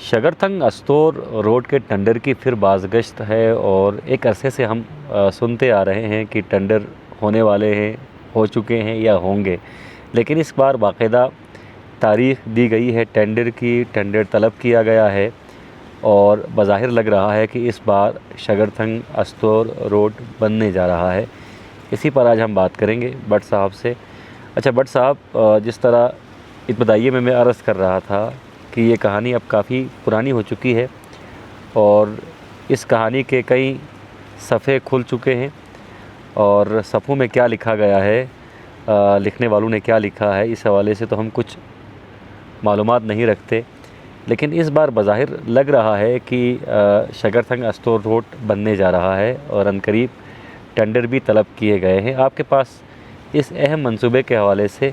شگرتھنگ Astore road کے tender کی پھر بازگشت ہے، اور ایک عرصے سے ہم سنتے آ رہے ہیں کہ ٹینڈر ہونے والے ہیں، ہو چکے ہیں یا ہوں گے، لیکن اس بار باقاعدہ تاریخ دی گئی ہے ٹینڈر کی، ٹینڈر طلب کیا گیا ہے، اور بظاہر لگ رہا ہے کہ اس بار شگرتھنگ استور روڈ بننے جا رہا ہے۔ اسی پر آج ہم بات کریں گے بٹ صاحب سے۔ اچھا بٹ صاحب، جس طرح ابتدائیے میں عرض کر رہا تھا کہ یہ کہانی اب کافی پرانی ہو چکی ہے، اور اس کہانی کے کئی صفحے کھل چکے ہیں، اور صفحوں میں کیا لکھا گیا ہے، لکھنے والوں نے کیا لکھا ہے، اس حوالے سے تو ہم کچھ معلومات نہیں رکھتے، لیکن اس بار بظاہر لگ رہا ہے کہ شگرتھنگ استور روڈ بننے جا رہا ہے، اور عنقریب ٹینڈر بھی طلب کیے گئے ہیں۔ آپ کے پاس اس اہم منصوبے کے حوالے سے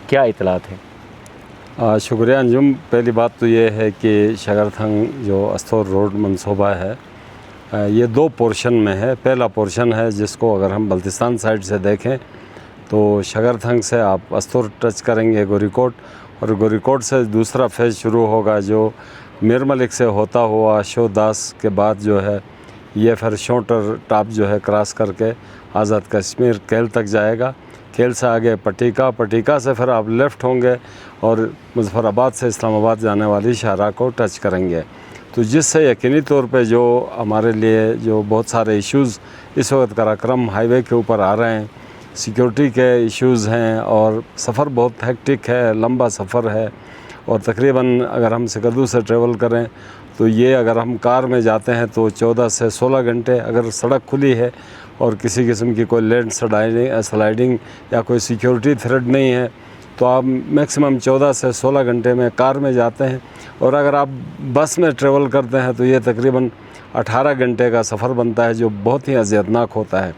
کیا اطلاعات ہیں؟ شکریہ انجم۔ پہلی بات تو یہ ہے کہ شگرتھنگ جو استور روڈ منصوبہ ہے یہ دو پورشن میں ہے۔ پہلا پورشن ہے جس کو اگر ہم بلتستان سائڈ سے دیکھیں تو شگرتھنگ سے آپ استور ٹچ کریں گے گوری کوٹ، اور گوری کوٹ سے دوسرا فیز شروع ہوگا جو میر ملک سے ہوتا ہوا شو داس کے بعد جو ہے یہ پھر شوٹر ٹاپ جو ہے کراس کر کے آزاد کشمیر کیل تک جائے گا۔ کیل سے آگے پٹیکا، پٹیکا سے پھر آپ لیفٹ ہوں گے اور مظفر آباد سے اسلام آباد جانے والی شاہراہ کو ٹچ کریں گے، تو جس سے یقینی طور پہ جو ہمارے لیے جو بہت سارے ایشوز اس وقت قراقرم ہائی وے کے اوپر آ رہے ہیں، سیکیورٹی کے ایشوز ہیں، اور سفر بہت ہیکٹک ہے، لمبا سفر ہے، اور تقریباً اگر ہم سکردو سے ٹریول کریں تو یہ اگر ہم کار میں جاتے ہیں تو 14 سے 16 گھنٹے، اگر سڑک کھلی ہے اور کسی قسم کی کوئی لینڈ سلائڈنگ یا کوئی سیکیورٹی تھریٹ نہیں ہے تو آپ میکسیمم 14 سے 16 گھنٹے میں کار میں جاتے ہیں، اور اگر آپ بس میں ٹریول کرتے ہیں تو یہ تقریباً 18 گھنٹے کا سفر بنتا ہے جو بہت ہی اذیتناک ہوتا ہے۔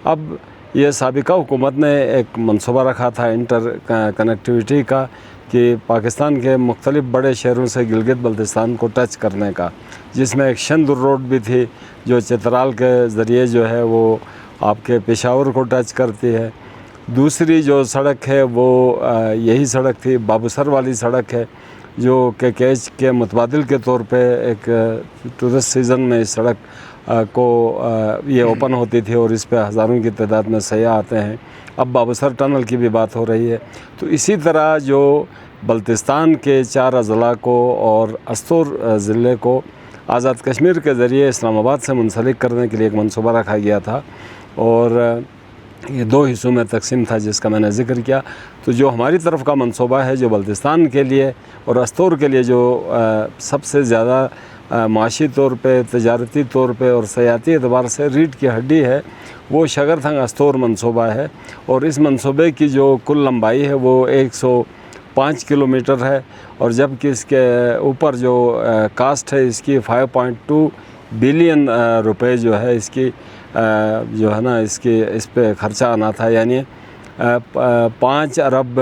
اب یہ سابقہ حکومت نے ایک منصوبہ رکھا تھا انٹر کنیکٹیویٹی کا کہ پاکستان کے مختلف بڑے شہروں سے گلگت بلتستان کو ٹچ کرنے کا، جس میں ایک شندر روڈ بھی تھی جو چترال کے ذریعے جو ہے وہ آپ کے پشاور کو ٹچ کرتی ہے۔ دوسری جو سڑک ہے وہ یہی سڑک تھی، بابوسر والی سڑک ہے جو کہ کیچ کے متبادل کے طور پہ ایک ٹورسٹ سیزن میں اس سڑک کو یہ اوپن ہوتی تھی، اور اس پہ ہزاروں کی تعداد میں سیاح آتے ہیں۔ اب بابوسر ٹنل کی بھی بات ہو رہی ہے، تو اسی طرح جو بلتستان کے 4 اضلاع کو اور استور ضلع کو آزاد کشمیر کے ذریعے اسلام آباد سے منسلک کرنے کے لیے ایک منصوبہ رکھا گیا تھا، اور یہ 2 حصوں میں تقسیم تھا جس کا میں نے ذکر کیا۔ تو جو ہماری طرف کا منصوبہ ہے جو بلتستان کے لیے اور استور کے لیے جو سب سے زیادہ معاشی طور پہ، تجارتی طور پہ اور سیاحتی اعتبار سے ریڑھ کی ہڈی ہے، وہ شگرتھنگ استور منصوبہ ہے، اور اس منصوبے کی جو کل لمبائی ہے وہ 105 کلومیٹر ہے، اور جبکہ اس کے اوپر جو کاسٹ ہے اس کی 5.2 بلین روپے جو ہے اس کی جو ہے نا اس پہ خرچہ آنا تھا، یعنی 5 ارب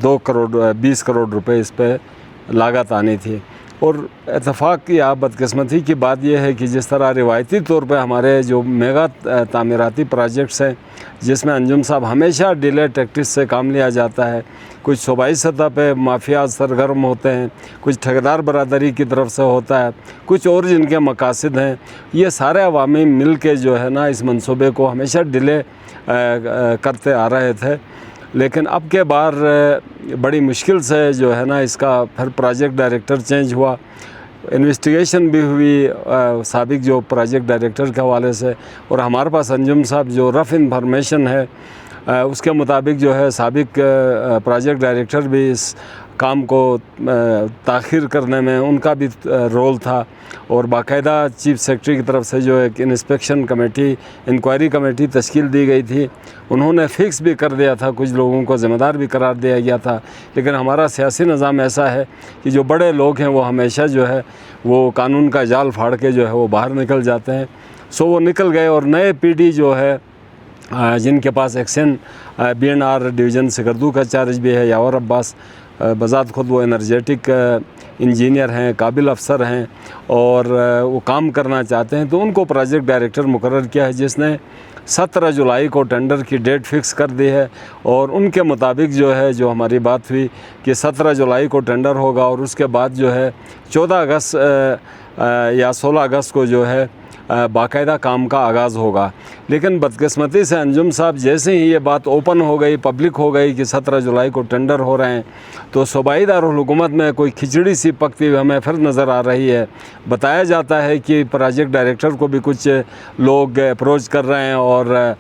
2 کروڑ 20 کروڑ روپے اس پہ لاگت آنی تھی۔ اور اتفاق یا بدقسمتی کی بات یہ ہے کہ جس طرح روایتی طور پہ ہمارے جو میگا تعمیراتی پروجیکٹس ہیں جس میں انجم صاحب ہمیشہ ڈیلے ٹیکٹس سے کام لیا جاتا ہے، کچھ صوبائی سطح پہ مافیا سرگرم ہوتے ہیں، کچھ ٹھیکیدار برادری کی طرف سے ہوتا ہے، کچھ اور جن کے مقاصد ہیں، یہ سارے عوامی مل کے جو ہے نا اس منصوبے کو ہمیشہ ڈیلے کرتے آ رہے تھے، لیکن اب کے بار بڑی مشکل سے جو ہے نا اس کا پھر پروجیکٹ ڈائریکٹر چینج ہوا، انویسٹیگیشن بھی ہوئی سابق جو پروجیکٹ ڈائریکٹر کے حوالے سے، اور ہمارے پاس انجم صاحب جو رف انفارمیشن ہے اس کے مطابق جو ہے سابق پروجیکٹ ڈائریکٹر بھی اس کام کو تاخیر کرنے میں ان کا بھی رول تھا، اور باقاعدہ چیف سیکرٹری کی طرف سے جو ایک انسپیکشن کمیٹی، انکوائری کمیٹی تشکیل دی گئی تھی، انہوں نے فکس بھی کر دیا تھا، کچھ لوگوں کو ذمہ دار بھی قرار دیا گیا تھا، لیکن ہمارا سیاسی نظام ایسا ہے کہ جو بڑے لوگ ہیں وہ ہمیشہ جو ہے وہ قانون کا جال پھاڑ کے جو ہے وہ باہر نکل جاتے ہیں، سو وہ نکل گئے، اور نئے پی ڈی جو ہے جن کے پاس ایکسن BNR ڈویژن سکردو کا چارج بھی ہے، یاور عباس بذات خود وہ انرجیٹک इंजीनियर हैं, काबिल अफसर हैं और वो काम करना चाहते हैं, तो उनको प्रोजेक्ट डायरेक्टर मुकर्रर किया है, जिसने 17 जुलाई को टेंडर की डेट फिक्स कर दी है। और उनके मुताबिक जो है, जो हमारी बात हुई कि 17 जुलाई को टेंडर होगा और उसके बाद जो है 14 अगस्त या 16 अगस्त को जो है बाकायदा काम का आगाज़ होगा। लेकिन बदकिस्मती से अंजुम साहब जैसे ही ये बात ओपन हो गई, पब्लिक हो गई कि 17 जुलाई को टेंडर हो रहे हैं, तो सूबाई दारुल हुकूमत में कोई खिचड़ी सी पकती हुई हमें फिर नज़र आ रही है। बताया जाता है कि प्रोजेक्ट डायरेक्टर को भी कुछ लोग अप्रोच कर रहे हैं और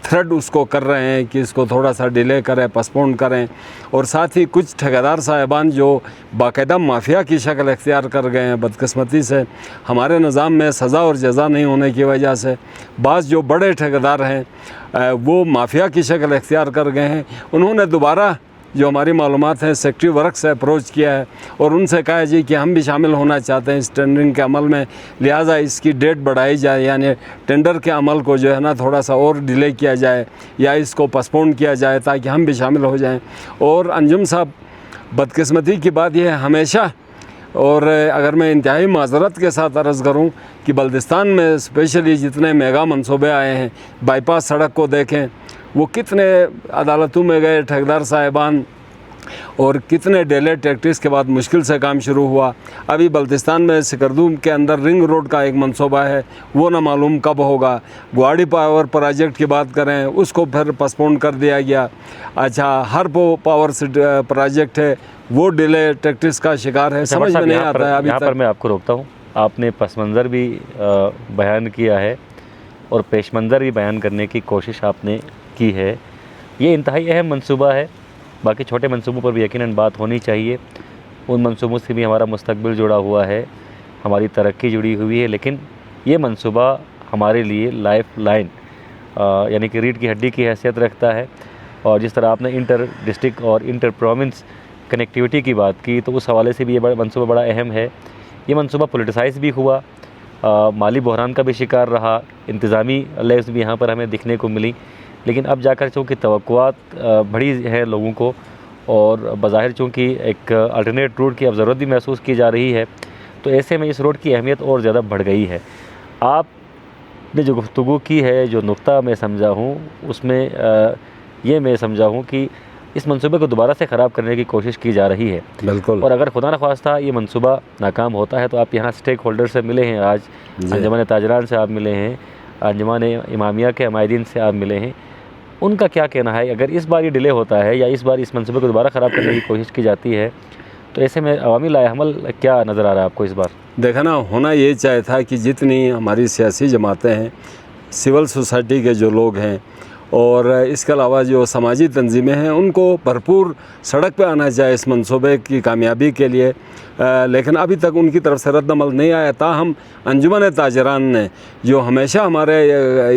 थ्रेड उसको कर रहे हैं कि इसको थोड़ा सा डिले करें, पोस्टपोन करें। और साथ ही कुछ ठेकेदार साहिबान जो बाकायदा माफिया की शक्ल इख्तियार कर गए हैं, बदकिस्मती से हमारे निज़ाम में सज़ा और जज़ा नहीं होने की वजह से बाज़ जो बड़े ठेकेदार हैं वो माफिया की शक्ल इख्तियार कर गए हैं। उन्होंने दोबारा जो हमारी मालूमात हैं सेक्रेटरी वर्क से अप्रोच किया है और उनसे कहा है जी कि हम भी शामिल होना चाहते हैं इस टेंडरिंग के अमल में, लिहाजा इसकी डेट बढ़ाई जाए, यानी टेंडर के अमल को जो है ना थोड़ा सा और डिले किया जाए या इसको पोस्टपोन किया जाए ताकि हम भी शामिल हो जाएं। और अंजुम साहब, बदकिस्मती की बात यह है हमेशा, और अगर मैं इंतहाई माजरत के साथ अर्ज़ करूं कि बल्दिस्तान में स्पेशली जितने मेगा मंसूबे आए हैं, बाईपास सड़क को देखें, वो कितने अदालतों में गए ठेकेदार साहिबान और कितने डिले टैक्टिक्स के बाद मुश्किल से काम शुरू हुआ। अभी बल्तिस्तान में सिकरदू के अंदर रिंग रोड का एक मंसूबा है, वो ना मालूम कब होगा। गुवाहाटी पावर प्रोजेक्ट की बात करें, उसको फिर पोस्टपोन कर दिया गया। अच्छा, हर पावर प्रोजेक्ट है, वो डिले टैक्टिक्स का शिकार है, समझ में नहीं आता है अभी यहाँ पर मैं आपको रोकता हूँ। आपने पस मंज़र भी बयान किया है और पेश मंज़र भी बयान करने की कोशिश आपने की है। ये इंतहाई अहम मंसूबा है, बाकी छोटे मंसूबों पर भी यकीनन बात होनी चाहिए। उन मंसूबों से भी हमारा मुस्तकबिल जुड़ा हुआ है, हमारी तरक्की जुड़ी हुई है, लेकिन ये मंसूबा हमारे लिए लाइफ लाइन यानी कि रीढ़ की हड्डी की हैसियत रखता है। और जिस तरह आपने इंटर डिस्ट्रिक्ट और इंटर प्रोविंस कनेक्टिविटी की बात की, तो उस हवाले से भी ये मंसूबा बड़ा अहम है। ये मंसूबा पोलिटिसाइज़ भी हुआ, माली बहरान का भी शिकार रहा, इंतज़ामी लैब्स भी यहाँ पर हमें दिखने को मिली। लेकिन अब जाकर चूँकि तवक्कुआत बड़ी है लोगों को और बज़ाहिर चूँकि एक अल्टरनेट रूट की अब ज़रूरत भी महसूस की जा रही है, तो ऐसे में इस रोड की अहमियत और ज़्यादा बढ़ गई है। आपने जो गुफ्तगू की है, जो नुक्ता मैं समझा हूँ उसमें ये मैं समझा हूँ कि इस मंसूबे को दोबारा से ख़राब करने की कोशिश की जा रही है। बिल्कुल। और अगर खुदा न ख्वास्ता ये मंसूबा नाकाम होता है, तो आप यहाँ स्टेक होल्डर से मिले हैं, आज अंजुमन ताजरान से आप मिले हैं, अंजुमन इमामिया के अमायदीन से आप मिले हैं, उनका क्या कहना है? अगर इस बार ये डिले होता है या इस बार इस मंसूबे को दोबारा ख़राब करने की कोशिश की जाती है, तो ऐसे में अवामी लाएहमल क्या नज़र आ रहा है आपको इस बार? देखा ना, होना ये चाहिए था कि जितनी हमारी सियासी जमातें हैं, सिविल सोसाइटी के जो लोग हैं और इसके अलावा जो समाजी तंजीमें हैं, उनको भरपूर सड़क पे आना चाहिए इस मंसूबे की कामयाबी के लिए। लेकिन अभी तक उनकी तरफ से रद्दअमल नहीं आया। ताहम अंजुमन ताजरान ने जो हमेशा हमारे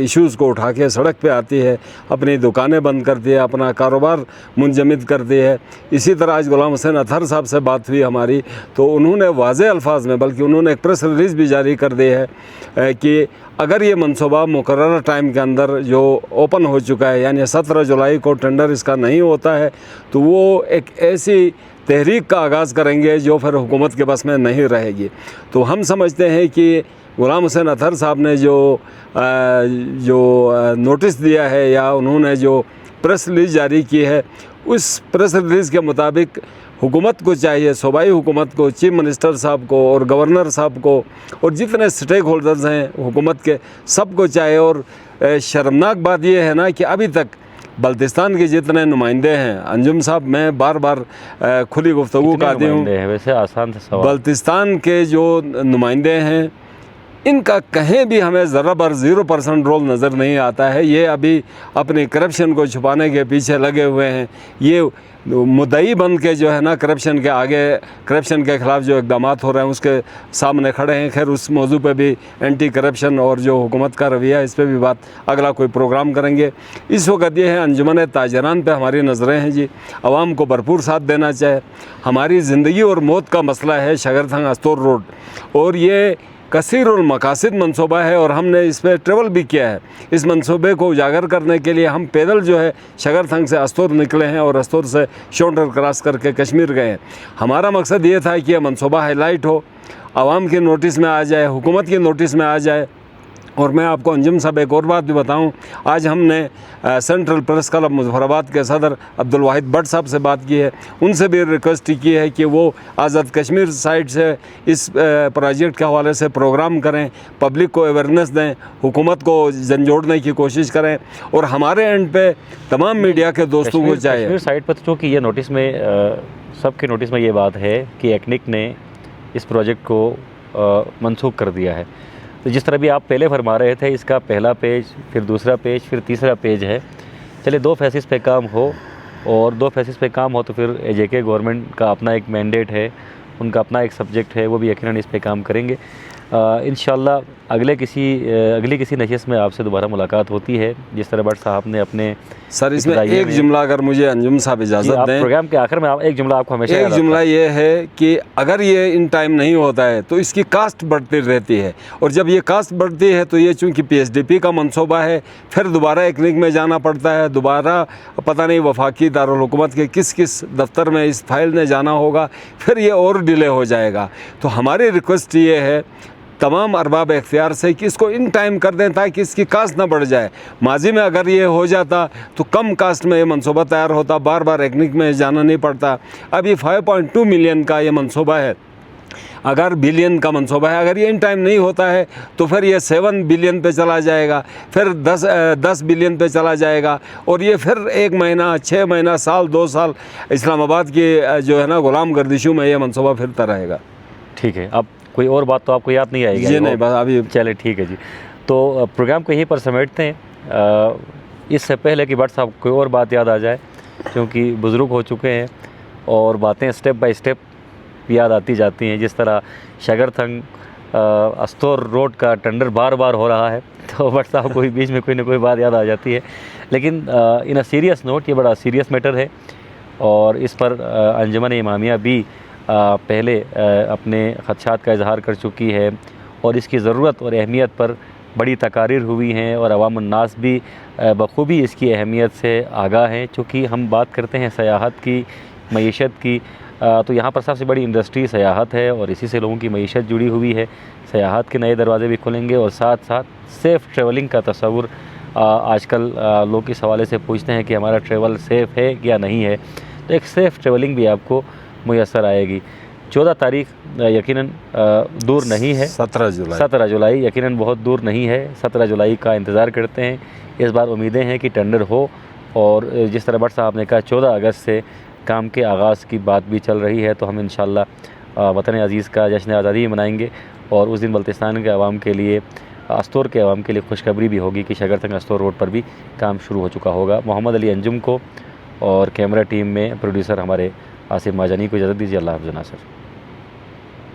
इश्यूज़ को उठा के सड़क पे आती है, अपनी दुकानें बंद करती है, अपना कारोबार मुंजमद करती है। इसी तरह आज गुलाम हुसैन अतहर साहब से बात हुई हमारी, तो उन्होंने वाज़े अल्फाज में, बल्कि उन्होंने एक प्रेस रिलीज़ भी जारी कर दी है कि अगर ये मंसूबा मुकर्रर टाइम के अंदर जो ओपन हो चुका है, यानी 17 जुलाई को टेंडर इसका नहीं होता है, तो वो एक ऐसी तहरीक का आगाज़ करेंगे जो फिर हुकूमत के बस में नहीं रहेगी। तो हम समझते हैं कि गुलाम हुसैन अतहर साहब ने जो नोटिस दिया है या उन्होंने जो प्रेस रिलीज़ जारी की है, उस प्रेस रिलीज़ के मुताबिक हुकूमत को चाहिए, सूबाई हुकूमत को, चीफ मिनिस्टर साहब को और गवर्नर साहब को और जितने स्टेक होल्डर्स हैं हुकूमत के, सबको चाहिए। और शर्मनाक बात यह है ना कि अभी तक बल्तिस्तान के जितने नुमाइंदे हैं, अंजुम साहब मैं बार बार खुली गुफ्तगू करती हूँ, वैसे आसान से सवाल, बल्तिस्तान के जो नुमाइंदे हैं इनका कहीं भी हमें ज़रा बर 0% रोल नज़र नहीं आता है। ये अभी अपनी करप्शन को छुपाने के पीछे लगे हुए हैं। ये मुद्दई बन के जो है ना करप्शन के आगे, करप्शन के ख़िलाफ़ जो इक़दाम हो रहे हैं उसके सामने खड़े हैं। खैर उस मौजू पे भी एंटी करप्शन और जो हुकूमत का रवैया है, इस पर भी बात अगला कोई प्रोग्राम करेंगे। इस वक्त ये है अंजुमन ताजरान पे हमारी नज़रें हैं जी, आवाम को भरपूर साथ देना चाहिए। हमारी ज़िंदगी और मौत का मसला है शगरथंग अस्तोर रोड, और ये कसीरुल मकासिद मंसूबा है और हमने इस पर ट्रेवल भी किया है। इस मंसूबे को उजागर करने के लिए हम पैदल जो है शगरथंग से अस्तोर निकले हैं और अस्तोर से शोल्डर क्रॉस करके कश्मीर गए हैं। हमारा मकसद ये था कि यह मंसूबा हाईलाइट हो, आवाम के नोटिस में आ जाए, हुकूमत के नोटिस में आ जाए। और मैं आपको अंजुम साहब एक और बात भी बताऊं, आज हमने सेंट्रल प्रेस क्लब मुजफ्फराबाद के सदर अब्दुल वाहिद भट्ट साहब से बात की है, उनसे भी रिक्वेस्ट की है कि वो आज़ाद कश्मीर साइड से इस प्रोजेक्ट के हवाले से प्रोग्राम करें, पब्लिक को अवेयरनेस दें, हुकूमत को झंझोड़ने की कोशिश करें और हमारे एंड पे तमाम मीडिया के दोस्तों को चाहिए। कश्मीर साइड पर तो चूँकि ये नोटिस में सबके नोटिस में ये बात है कि एक्निक ने इस प्रोजेक्ट को मनसूख कर दिया है। तो जिस तरह भी आप पहले फरमा रहे थे, इसका पहला पेज, फिर दूसरा पेज, फिर तीसरा पेज है। चलिए 2 फेसेस पे काम हो, और 2 फेसेस पे काम हो तो फिर जेके गवर्नमेंट का अपना एक मैंडेट है, उनका अपना एक सब्जेक्ट है, वो भी यकीनन इस पे काम करेंगे। इंशाल्लाह अगली किसी नशिस्त में आपसे दोबारा मुलाकात होती है। जिस तरह भट्ट साहब ने अपने सर इसमें एक जुमला अगर मुझे अंजुम साहब इजाज़त दें, प्रोग्राम के आखिर में आप एक जुमला आपको हमेशा एक जुमला ये है कि अगर ये इन टाइम नहीं होता है तो इसकी कास्ट बढ़ती रहती है, और जब ये कास्ट बढ़ती है तो ये चूँकि PSDP का मनसूबा है, फिर दोबारा एक्निक में जाना पड़ता है, दोबारा पता नहीं वफाकी दारुल हुकूमत के किस किस दफ्तर में इस फाइल ने जाना होगा, फिर ये और डिले हो जाएगा। तो हमारी रिक्वेस्ट ये है तमाम अरबाब इख्तियार से कि इसको इन टाइम कर दें ताकि इसकी कास्ट ना बढ़ जाए। माजी में अगर ये हो जाता तो कम कास्ट में ये मनसूबा तैयार होता, बार बार एक्निक में जाना नहीं पड़ता। अब ये 5.2 मिलियन का ये मनसूबा है, अगर बिलियन का मनसूबा है, अगर ये इन टाइम नहीं होता है तो फिर ये 7 बिलियन पे चला जाएगा, फिर 10 बिलियन पे चला जाएगा, और ये फिर 1 महीना, 6 महीना, साल, 2 साल इस्लामाबाद की जो है ना गुलाम गर्दिशों में ये मनसूबा फिरता रहेगा। ठीक है, अब कोई और बात तो आपको याद नहीं आएगी? जी नहीं, बस अभी चले ठीक है जी। तो प्रोग्राम को यहीं पर समेटते हैं। इससे पहले कि भट्ट साहब कोई और बात याद आ जाए, क्योंकि बुज़ुर्ग हो चुके हैं और बातें स्टेप बाय स्टेप याद आती जाती हैं। जिस तरह शगरथंग अस्तोर रोड का टेंडर बार बार हो रहा है, तो भट्ट साहब को बीच में कोई ना कोई बात याद आ जाती है। लेकिन इन अ सीरियस नोट, ये बड़ा सीरियस मैटर है, और इस पर अंजुमन इमामिया भी पहले अपने ख़दशात का इजहार कर चुकी है, और इसकी ज़रूरत और अहमियत पर बड़ी तकारीर हुई हैं, और अवामुन्नास भी बखूबी इसकी अहमियत से आगाह हैं। चूँकि हम बात करते हैं सयाहत की, मईशत की, तो यहाँ पर सबसे बड़ी इंडस्ट्री सयाहत है, और इसी से लोगों की मईशत जुड़ी हुई है। सयाहत के नए दरवाज़े भी खुलेंगे, और साथ साथ सेफ़ ट्रैवलिंग का तस्वुर आजकल लोग इस हवाले से पूछते हैं कि हमारा ट्रैवल सेफ़ है या नहीं है, तो एक सेफ़ ट्रैवलिंग भी आपको मुयस्सर आएगी। 14 तारीख यकीनन दूर नहीं है, 17 जुलाई यकीनन बहुत दूर नहीं है। 17 जुलाई का इंतज़ार करते हैं। इस बार उम्मीदें हैं कि टेंडर हो, और जिस तरह भट्ट साहब ने कहा 14 अगस्त से काम के आगाज़ की बात भी चल रही है, तो हम इंशाअल्लाह वतन अज़ीज़ का जश्न आज़ादी मनाएंगे, और उस दिन बल्तिस्तान के अवाम के लिए, अस्तोर के अवाम के लिए खुशखबरी भी होगी कि शगरथंग अस्तोर रोड पर भी काम शुरू हो चुका होगा। मोहम्मद अली अंजुम को और कैमरा टीम में प्रोड्यूसर हमारे आसिफ माजानी को इजाज़त दीजिए। अल्लाह हाफ़िज़ नासिर।